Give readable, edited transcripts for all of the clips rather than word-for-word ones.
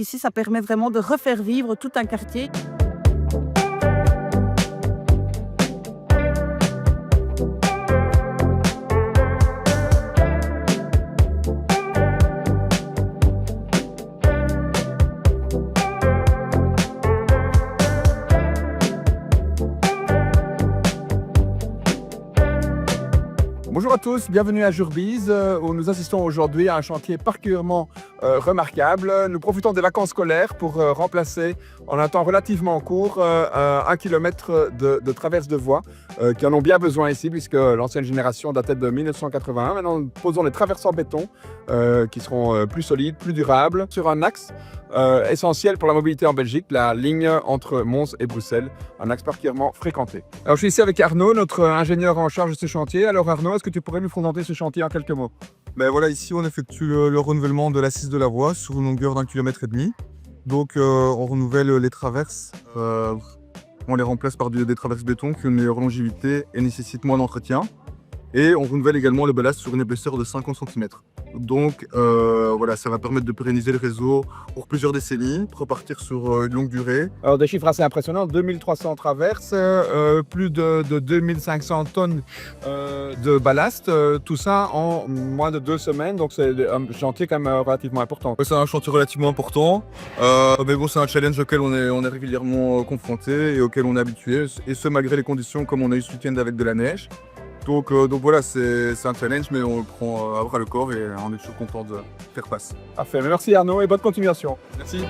Ici, ça permet vraiment de refaire vivre tout un quartier. Bonjour à tous, bienvenue à Jurbise où nous assistons aujourd'hui à un chantier particulièrement remarquable. Nous profitons des vacances scolaires pour remplacer en un temps relativement court 1 kilomètre de traverses de voies qui en ont bien besoin ici puisque l'ancienne génération datait de 1981. Maintenant nous posons des traverses en béton qui seront plus solides, plus durables sur un axe essentiel pour la mobilité en Belgique, la ligne entre Mons et Bruxelles, un axe particulièrement fréquenté. Alors je suis ici avec Arnaud, notre ingénieur en charge de ce chantier. Alors Arnaud, est-ce que tu pourrais nous présenter ce chantier en quelques mots? Ben voilà, ici on effectue le renouvellement de l'assise de la voie sur une longueur d'1,5 km. Donc on renouvelle les traverses, on les remplace par des traverses béton qui ont une meilleure longévité et nécessitent moins d'entretien. Et on renouvelle également le ballast sur une épaisseur de 50 cm. Donc voilà, ça va permettre de pérenniser le réseau pour plusieurs décennies, pour repartir sur une longue durée. Alors des chiffres assez impressionnants, 2300 traverses, plus de 2500 tonnes de ballast, tout ça en moins de 2 semaines, donc c'est un chantier quand même relativement important. C'est un chantier relativement important, mais bon, c'est un challenge auquel on est régulièrement confronté et auquel on est habitué, et ce malgré les conditions comme on a eu ce week-end avec de la neige. Donc voilà, c'est un challenge, mais on le prend à bras le corps et on est toujours content de faire face. Parfait, merci Arnaud et bonne continuation. Merci.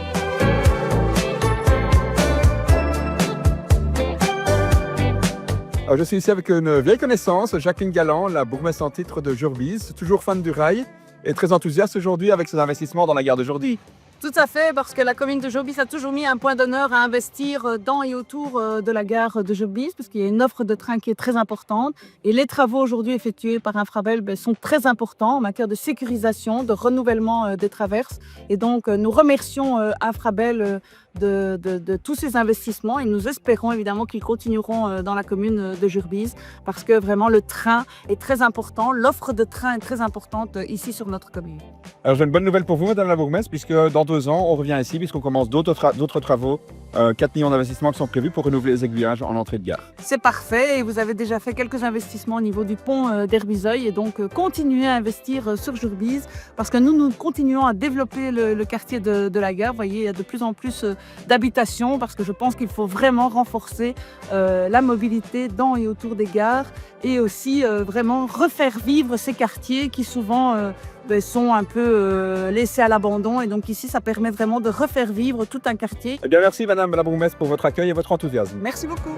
Alors, je suis ici avec une vieille connaissance, Jacqueline Galland, la bourgmestre en titre de Jurbise, toujours fan du rail et très enthousiaste aujourd'hui avec ses investissements dans la gare de Jordi. Tout à fait, parce que la commune de Jurbise a toujours mis un point d'honneur à investir dans et autour de la gare de Jurbise, parce qu'il y a une offre de train qui est très importante. Et les travaux aujourd'hui effectués par Infrabel sont très importants en matière de sécurisation, de renouvellement des traverses. Et donc, nous remercions Infrabel de tous ces investissements et nous espérons évidemment qu'ils continueront dans la commune de Jurbise, parce que vraiment le train est très important, l'offre de train est très importante ici sur notre commune. Alors j'ai une bonne nouvelle pour vous, Madame la bourgmestre, puisque dans 2 ans, on revient ici, puisqu'on commence d'autres travaux, 4 millions d'investissements qui sont prévus pour renouveler les aiguillages en entrée de gare. C'est parfait et vous avez déjà fait quelques investissements au niveau du pont d'Herbizeuil et donc continuez à investir sur Jurbise parce que nous continuons à développer le quartier de la gare. Vous voyez, il y a de plus en plus d'habitations parce que je pense qu'il faut vraiment renforcer la mobilité dans et autour des gares et aussi vraiment refaire vivre ces quartiers qui souvent sont un peu laissés à l'abandon et donc ici ça permet vraiment de refaire vivre tout un quartier. Eh bien merci Madame la bourgmestre pour votre accueil et votre enthousiasme. Merci beaucoup.